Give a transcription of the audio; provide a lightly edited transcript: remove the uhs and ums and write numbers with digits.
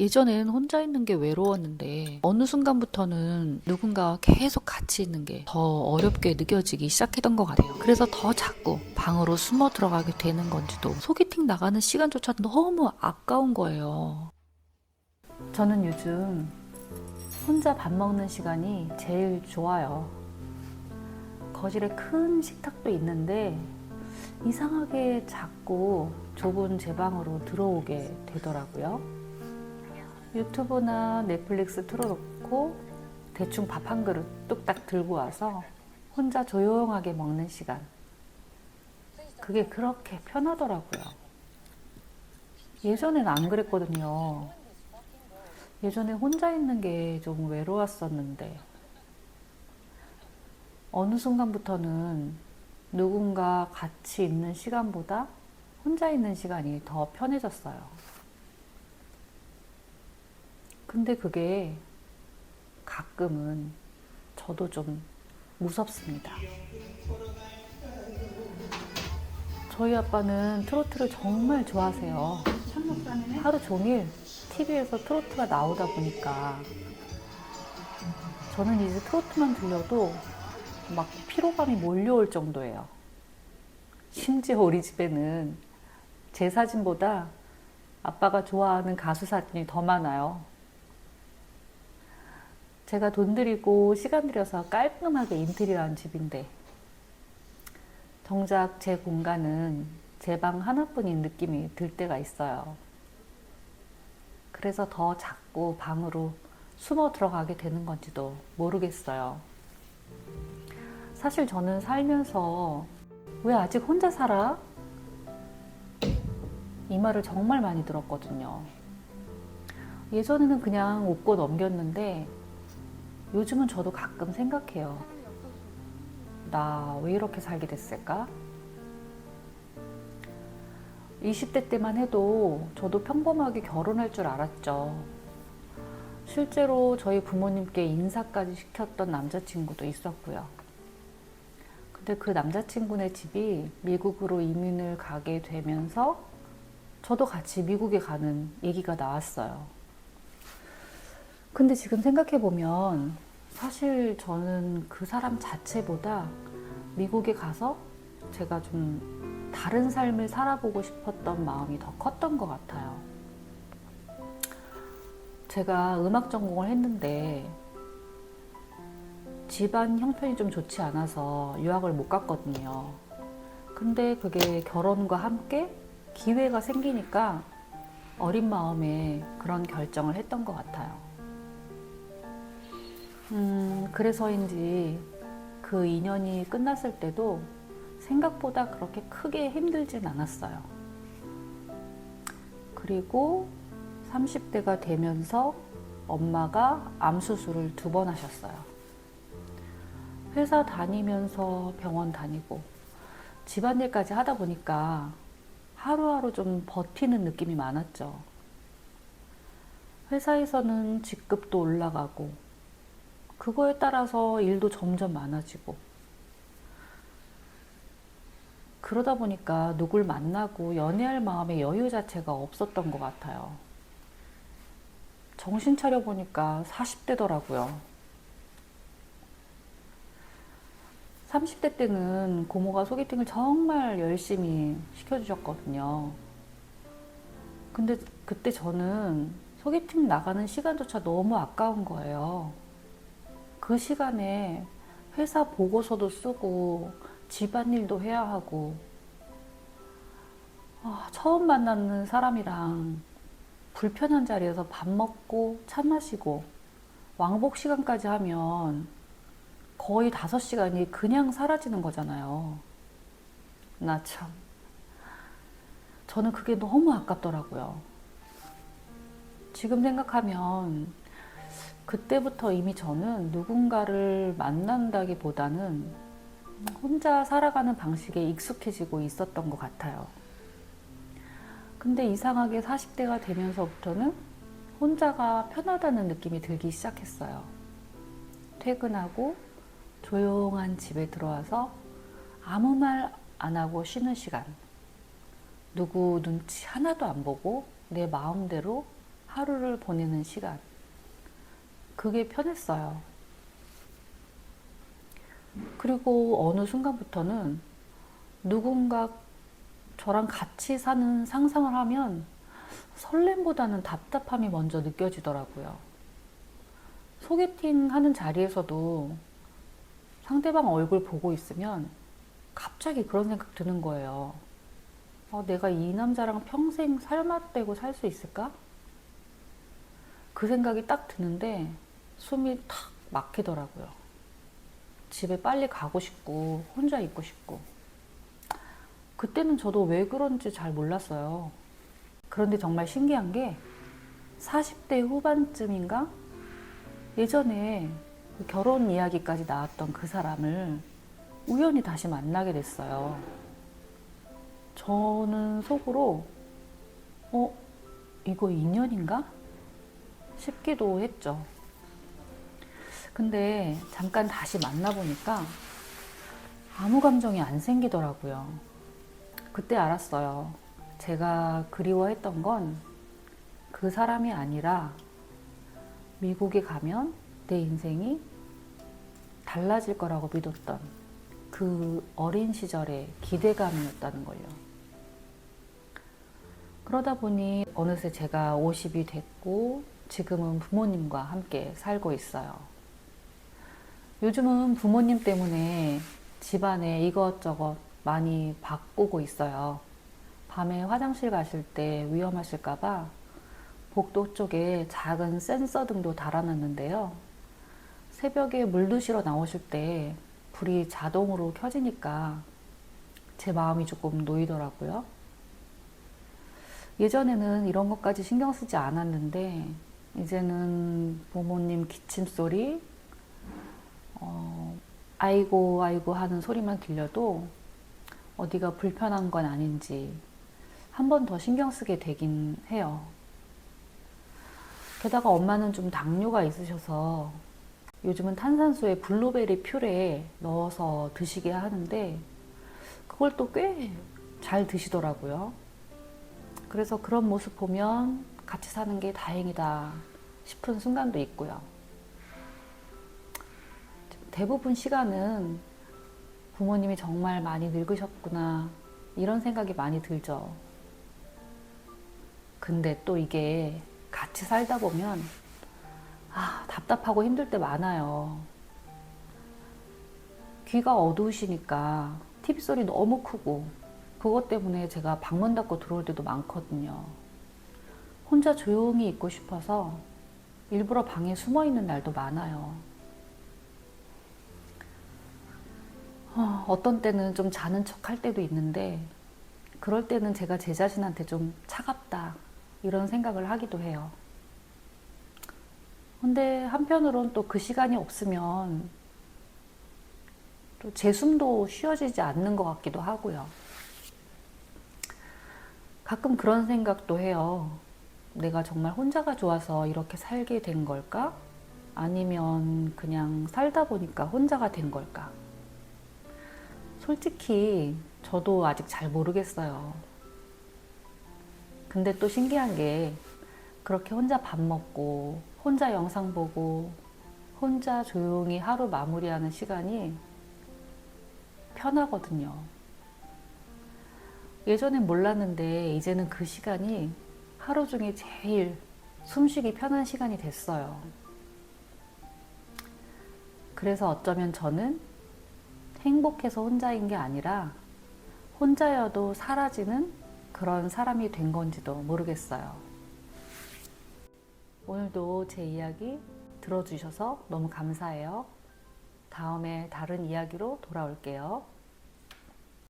예전엔 혼자 있는 게 외로웠는데 어느 순간부터는 누군가와 계속 같이 있는 게 더 어렵게 느껴지기 시작했던 것 같아요. 그래서 더 자꾸 방으로 숨어 들어가게 되는 건지도 소개팅 나가는 시간조차 너무 아까운 거예요. 저는 요즘 혼자 밥 먹는 시간이 제일 좋아요. 거실에 큰 식탁도 있는데 이상하게 자꾸 좁은 제 방으로 들어오게 되더라고요. 유튜브나 넷플릭스 틀어놓고 대충 밥 한 그릇 뚝딱 들고 와서 혼자 조용하게 먹는 시간. 그게 그렇게 편하더라고요. 예전엔 안 그랬거든요. 예전에 혼자 있는 게 좀 외로웠었는데 어느 순간부터는 누군가 같이 있는 시간보다 혼자 있는 시간이 더 편해졌어요. 근데 그게 가끔은 저도 좀 무섭습니다. 저희 아빠는 트로트를 정말 좋아하세요. 하루 종일 TV에서 트로트가 나오다 보니까 저는 이제 트로트만 들려도 막 피로감이 몰려올 정도예요. 심지어 우리 집에는 제 사진보다 아빠가 좋아하는 가수 사진이 더 많아요. 제가 돈 들이고 시간 들여서 깔끔하게 인테리어한 집인데 정작 제 공간은 제 방 하나뿐인 느낌이 들 때가 있어요. 그래서 더 자꾸 방으로 숨어 들어가게 되는 건지도 모르겠어요. 사실 저는 살면서 왜 아직 혼자 살아? 이 말을 정말 많이 들었거든요. 예전에는 그냥 웃고 넘겼는데 요즘은 저도 가끔 생각해요. 나 왜 이렇게 살게 됐을까? 20대 때만 해도 저도 평범하게 결혼할 줄 알았죠. 실제로 저희 부모님께 인사까지 시켰던 남자친구도 있었고요. 근데 그 남자친구네 집이 미국으로 이민을 가게 되면서 저도 같이 미국에 가는 얘기가 나왔어요. 근데 지금 생각해보면 사실 저는 그 사람 자체보다 미국에 가서 제가 좀 다른 삶을 살아보고 싶었던 마음이 더 컸던 것 같아요. 제가 음악 전공을 했는데 집안 형편이 좀 좋지 않아서 유학을 못 갔거든요. 근데 그게 결혼과 함께 기회가 생기니까 어린 마음에 그런 결정을 했던 것 같아요. 그래서인지 그 2년이 끝났을 때도 생각보다 그렇게 크게 힘들진 않았어요. 그리고 30대가 되면서 엄마가 암 수술을 2번 하셨어요. 회사 다니면서 병원 다니고 집안일까지 하다 보니까 하루하루 좀 버티는 느낌이 많았죠. 회사에서는 직급도 올라가고 그거에 따라서 일도 점점 많아지고 그러다 보니까 누굴 만나고 연애할 마음의 여유 자체가 없었던 것 같아요. 정신 차려보니까 40대더라고요. 30대 때는 고모가 소개팅을 정말 열심히 시켜주셨거든요. 근데 그때 저는 소개팅 나가는 시간조차 너무 아까운 거예요. 그 시간에 회사 보고서도 쓰고 집안일도 해야 하고 처음 만나는 사람이랑 불편한 자리에서 밥 먹고 차 마시고 왕복 시간까지 하면 거의 5시간이 그냥 사라지는 거잖아요. 나 참. 저는 그게 너무 아깝더라고요. 지금 생각하면 그때부터 이미 저는 누군가를 만난다기보다는 혼자 살아가는 방식에 익숙해지고 있었던 것 같아요. 근데 이상하게 40대가 되면서부터는 혼자가 편하다는 느낌이 들기 시작했어요. 퇴근하고 조용한 집에 들어와서 아무 말 안 하고 쉬는 시간. 누구 눈치 하나도 안 보고 내 마음대로 하루를 보내는 시간. 그게 편했어요. 그리고 어느 순간부터는 누군가 저랑 같이 사는 상상을 하면 설렘보다는 답답함이 먼저 느껴지더라고요. 소개팅 하는 자리에서도 상대방 얼굴 보고 있으면 갑자기 그런 생각 드는 거예요. 내가 이 남자랑 평생 살맛대고 살 수 있을까? 그 생각이 딱 드는데 숨이 탁 막히더라고요. 집에 빨리 가고 싶고 혼자 있고 싶고. 그때는 저도 왜 그런지 잘 몰랐어요. 그런데 정말 신기한 게 40대 후반쯤인가? 예전에 결혼 이야기까지 나왔던 그 사람을 우연히 다시 만나게 됐어요. 저는 속으로 이거 인연인가? 싶기도 했죠. 근데 잠깐 다시 만나보니까 아무 감정이 안 생기더라고요. 그때 알았어요. 제가 그리워했던 건 그 사람이 아니라 미국에 가면 내 인생이 달라질 거라고 믿었던 그 어린 시절의 기대감이었다는 걸요. 그러다 보니 어느새 제가 50이 됐고 지금은 부모님과 함께 살고 있어요. 요즘은 부모님 때문에 집안에 이것저것 많이 바꾸고 있어요. 밤에 화장실 가실 때 위험하실까봐 복도 쪽에 작은 센서 등도 달아놨는데요. 새벽에 물 드시러 나오실 때 불이 자동으로 켜지니까 제 마음이 조금 놓이더라고요. 예전에는 이런 것까지 신경 쓰지 않았는데 이제는 부모님 기침 소리, 아이고 아이고 하는 소리만 들려도 어디가 불편한 건 아닌지 한 번 더 신경 쓰게 되긴 해요. 게다가 엄마는 좀 당뇨가 있으셔서 요즘은 탄산수에 블루베리 퓨레 넣어서 드시게 하는데 그걸 또 꽤 잘 드시더라고요. 그래서 그런 모습 보면 같이 사는 게 다행이다 싶은 순간도 있고요. 대부분 시간은 부모님이 정말 많이 늙으셨구나 이런 생각이 많이 들죠. 근데 또 이게 같이 살다 보면 답답하고 힘들 때 많아요. 귀가 어두우시니까 TV 소리 너무 크고 그것 때문에 제가 방문 닫고 들어올 때도 많거든요. 혼자 조용히 있고 싶어서 일부러 방에 숨어 있는 날도 많아요. 어떤 때는 좀 자는 척 할 때도 있는데 그럴 때는 제가 제 자신한테 좀 차갑다 이런 생각을 하기도 해요. 근데 한편으론 또 그 시간이 없으면 또 제 숨도 쉬어지지 않는 것 같기도 하고요. 가끔 그런 생각도 해요. 내가 정말 혼자가 좋아서 이렇게 살게 된 걸까? 아니면 그냥 살다 보니까 혼자가 된 걸까? 솔직히 저도 아직 잘 모르겠어요. 근데 또 신기한 게 그렇게 혼자 밥 먹고 혼자 영상 보고 혼자 조용히 하루 마무리하는 시간이 편하거든요. 예전엔 몰랐는데 이제는 그 시간이 하루 중에 제일 숨쉬기 편한 시간이 됐어요. 그래서 어쩌면 저는 행복해서 혼자인 게 아니라 혼자여도 사라지는 그런 사람이 된 건지도 모르겠어요. 오늘도 제 이야기 들어주셔서 너무 감사해요. 다음에 다른 이야기로 돌아올게요.